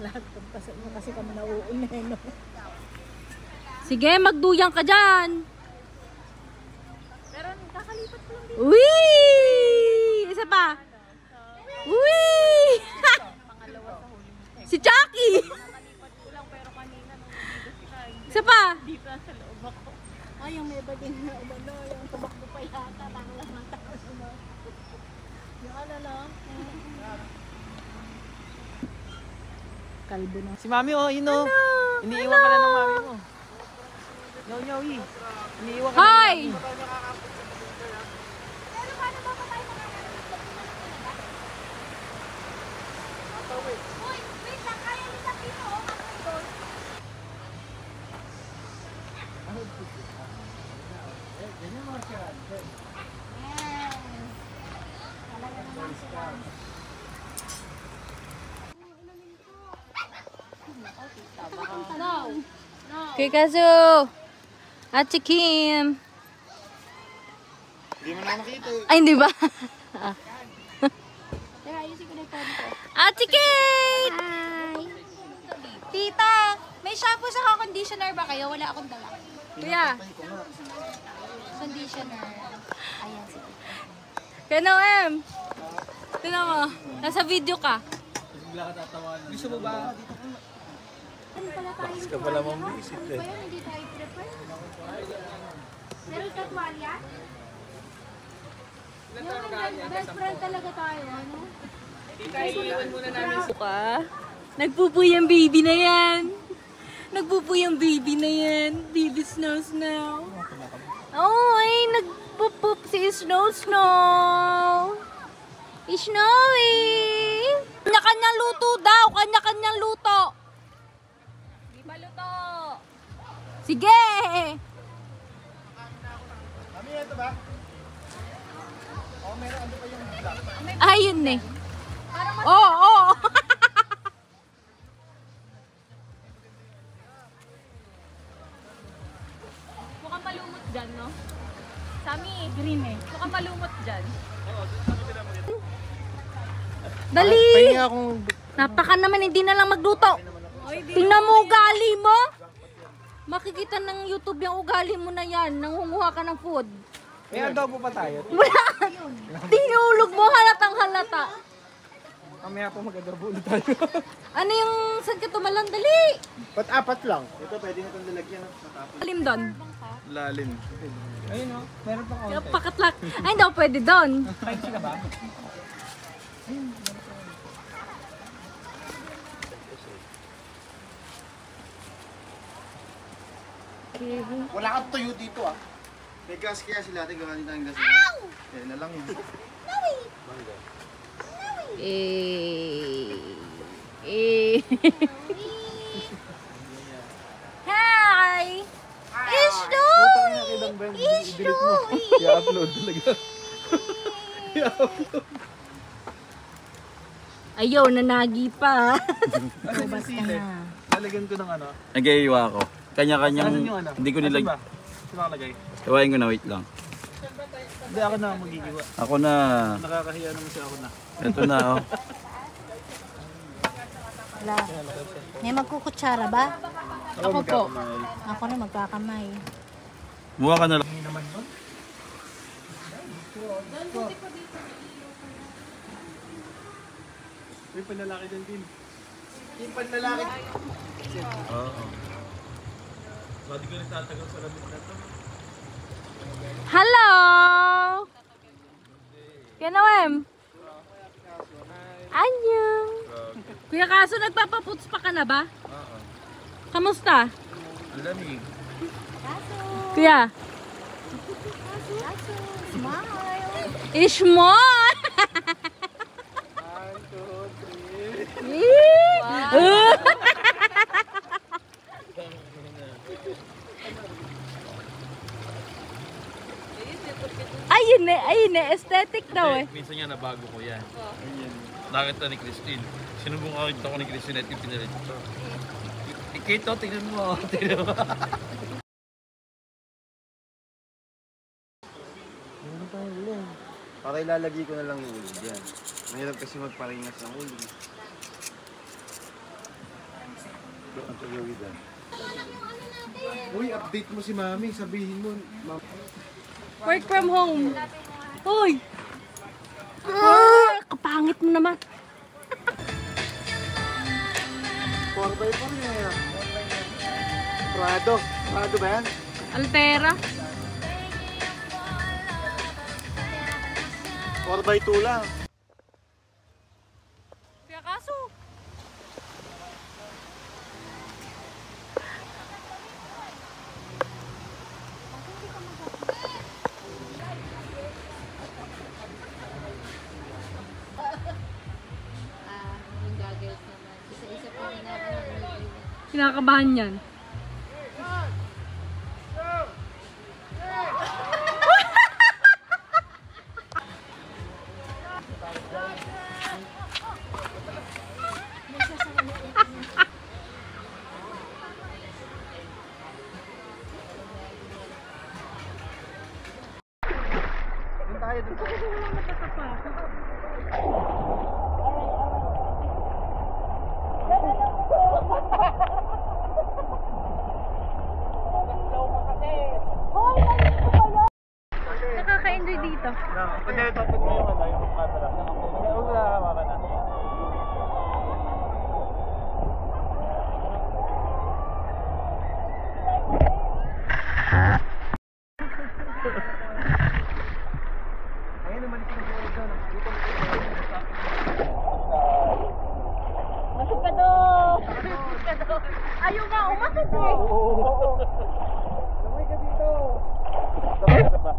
Lahat kasi kami nauuna eh, no? Sige, magduyang ka dyan. Pero kakalipat ko lang din. Uy! Isa pa. Uy! Pangalawa sa huli mo. Si Chucky! Kakalipat ko lang pero kanina nung dito si Kai. Isa pa. Dito sa loob ako. Ay, yung may bading na umano, yung tumakbo pa yata. Taklang ng tapos mo. Yung ano lang. Kalbo na. Si Mami oh, yun oh. Iniiwan ka na ng Mami mo. Nyaw-nyawi. Iniiwan ka na ng Hi! Mami. Kuya Kazu! Ate Kim! Hindi mo na nakita eh. Ay, hindi ba? Teka, ayusin ko na yung phone ko. Ate Kate! Hi! Tita, may shampoo sa conditioner ba kayo? Wala akong dala. Kuya! Conditioner. Ayan, sige. Kuya Noem! Tignan mo, nasa video ka. Gusto mo ba? Ano pala tayo? Ka pala mong visit Ano ba yun? Hindi tayo prepare? Meron ka tuwalya? Yung best friend talaga tayo, ano? Ka? Nagpupuy ang baby na yan. Nagpupuy ang baby na yan. Baby Snow Snow. Oh, ay, nagpupup si Snow Snow. Snowy! Kanya-kanyang luto daw. Kanya-kanyang luto. Di ba luto? Sige! Mami, ito ba? Oh, meron ano pa yung black? Ayun eh. Oo. Mukhang malumot dyan, no? Sami, green eh. Mukhang malumot dyan. Dali! Pahinga akong... Napaka naman, hindi na lang magluto. Tingnan mo ugali mo. Makikita ng YouTube yung ugali mo na yan. Nangunguha ka ng food. May adobo pa tayo. Wala! Tinulog mo, halatang halata. Mamaya po mag-adobo ulit tayo. Ano yung saan ka tumalan? Dali! Pat-apat lang. Ito pwede na itong lalagyan. Matapos. Alim doon. Lalim. Ayun oh, meron pa konti. Pakatlak. Ay, hindi ako pwede doon. Spicy ka ba? Wala kang tuyo dito ah. May gas kaya sila ating gawin tayong gas. Kaya na lang yun. Hi! Ishno! Ishno! I-upload talaga. Ayaw, nanagi pa. Ano ba sili? Lalagyan ko ng ano? Nag-iiwa ako. Kanya-kanyang, Asan yung ano? hindi ko nilag... Asan ba? Saan nakalagay? Tawain ko na, wait lang. Hindi, ako na magigiwa. Ako na. Nakakahiya naman siya, ako na. Ito na, oh. Wala. May magkukutsara ba? Ako po. Ako na magkakamay. Buha ka na lang. May panlalaki din din. Yung panlalaki. Oo. Hindi ko rin tatagal sa lamit na ito. Hello! Kuya Noem? Anyong! Kuya Kaso, nagpapaputs pa ka na ba? Oo. Kamusta? Ang lamig. Kuya? Smile! Ishmon! 1, 2, 3. Ayun eh, aesthetic daw eh. Minsan nga nabago ko yan. Ayan. Nakita ni Christine. Sinubong ako ni Christine at yung pinalit ko. Ikito, tingnan mo. Tingnan mo. Para ilalagay ko na lang yung ulo dyan. Mahirap kasi magparingas ng ulo. Uy, update mo si Mami. Sabihin mo. Work from home. Hoy! Kapangit mo naman. 4x4 yan. Prado. Prado ba yan? Altera. 4x2 lang. Kaya kaso. Yung goggles naman. Isa-isa po Kinakabahan yan. Nakaka-enjoy dito. Pwede ito, pwede mo yung ano, yung camera. Huwag na hawakan na. Ayun naman ito na Masok ka doon! Ayaw nga, umasok eh! Lamay ka dito! Lamay ka ba?